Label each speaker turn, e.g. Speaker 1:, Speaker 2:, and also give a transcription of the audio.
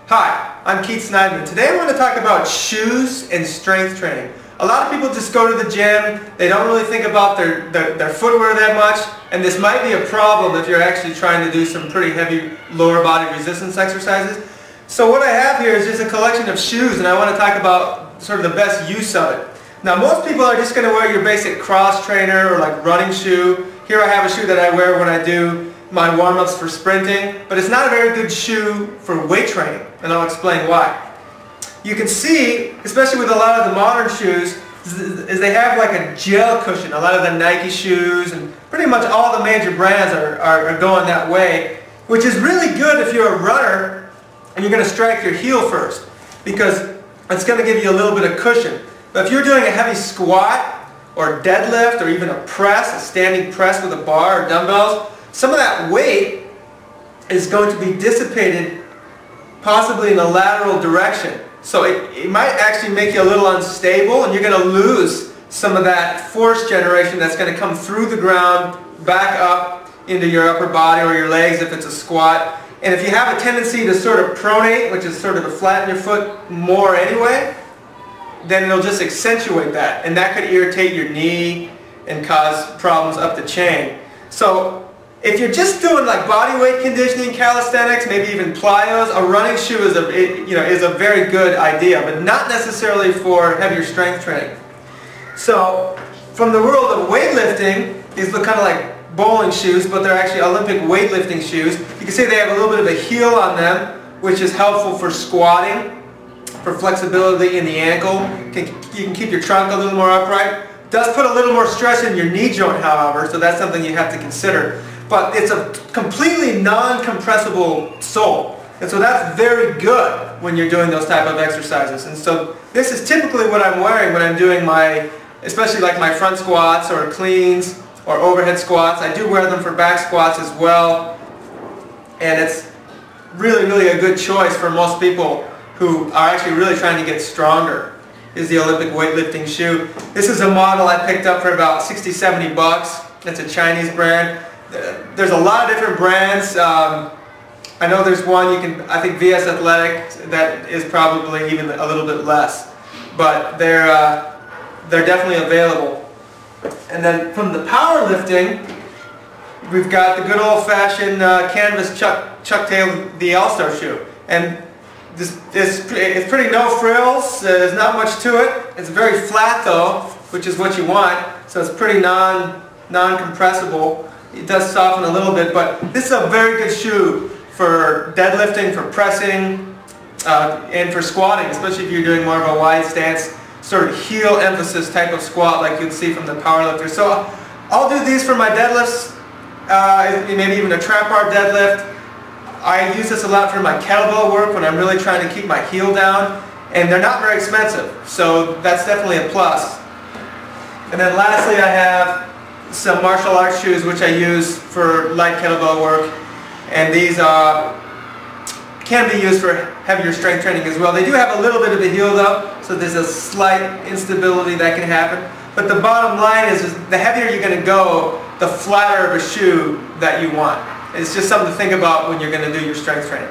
Speaker 1: Hi, I'm Keith Snyderman. Today I want to talk about shoes and strength training. A lot of people just go to the gym, they don't really think about their footwear that much, and this might be a problem if you're actually trying to do some pretty heavy lower body resistance exercises. So what I have here is just a collection of shoes, and I want to talk about sort of the best use of it. Now most people are just going to wear your basic cross trainer or like running shoe. Here I have a shoe that I wear when I do my warm-ups for sprinting, but it's not a very good shoe for weight training, and I'll explain why. You can see, especially with a lot of the modern shoes, is they have like a gel cushion. A lot of the Nike shoes and pretty much all the major brands are going that way, which is really good if you're a runner and you're going to strike your heel first, because it's going to give you a little bit of cushion. But if you're doing a heavy squat or deadlift or even a press, a standing press with a bar or dumbbells, some of that weight is going to be dissipated possibly in a lateral direction. So it might actually make you a little unstable, and you're going to lose some of that force generation that's going to come through the ground back up into your upper body or your legs if it's a squat. And if you have a tendency to sort of pronate, which is sort of to flatten your foot more anyway, then it'll just accentuate that, and that could irritate your knee and cause problems up the chain. So if you're just doing like body weight conditioning, calisthenics, maybe even plyos, a running shoe is a very good idea, but not necessarily for heavier strength training. So from the world of weightlifting, these look kind of like bowling shoes, but they're actually Olympic weightlifting shoes. You can see they have a little bit of a heel on them, which is helpful for squatting, for flexibility in the ankle. You can keep your trunk a little more upright. Does put a little more stress in your knee joint, however, so that's something you have to consider. But it's a completely non-compressible sole, and so that's very good when you're doing those type of exercises. And so this is typically what I'm wearing when I'm doing my, especially like my front squats or cleans or overhead squats. I do wear them for back squats as well, and it's really a good choice for most people who are actually really trying to get stronger. Is the Olympic weightlifting shoe. This is a model I picked up for about 60-70 bucks. It's a Chinese brand. There's a lot of different brands. I know there's one I think VS Athletic, that is probably even a little bit less, but they're definitely available. And then from the powerlifting, we've got the good old-fashioned canvas Chuck Taylor, the All-Star shoe, and it's pretty no frills. There's not much to it. It's very flat though, which is what you want. So it's pretty non-compressible. It does soften a little bit, but this is a very good shoe for deadlifting, for pressing, and for squatting, especially if you're doing more of a wide stance, sort of heel emphasis type of squat like you'd see from the powerlifter. So I'll do these for my deadlifts, maybe even a trap bar deadlift. I use this a lot for my kettlebell work when I'm really trying to keep my heel down, and they're not very expensive, so that's definitely a plus. And then lastly, I have some martial arts shoes which I use for light kettlebell work, and these can be used for heavier strength training as well. They do have a little bit of a heel though, so there's a slight instability that can happen, but the bottom line is the heavier you're going to go, the flatter of a shoe that you want. It's just something to think about when you're going to do your strength training.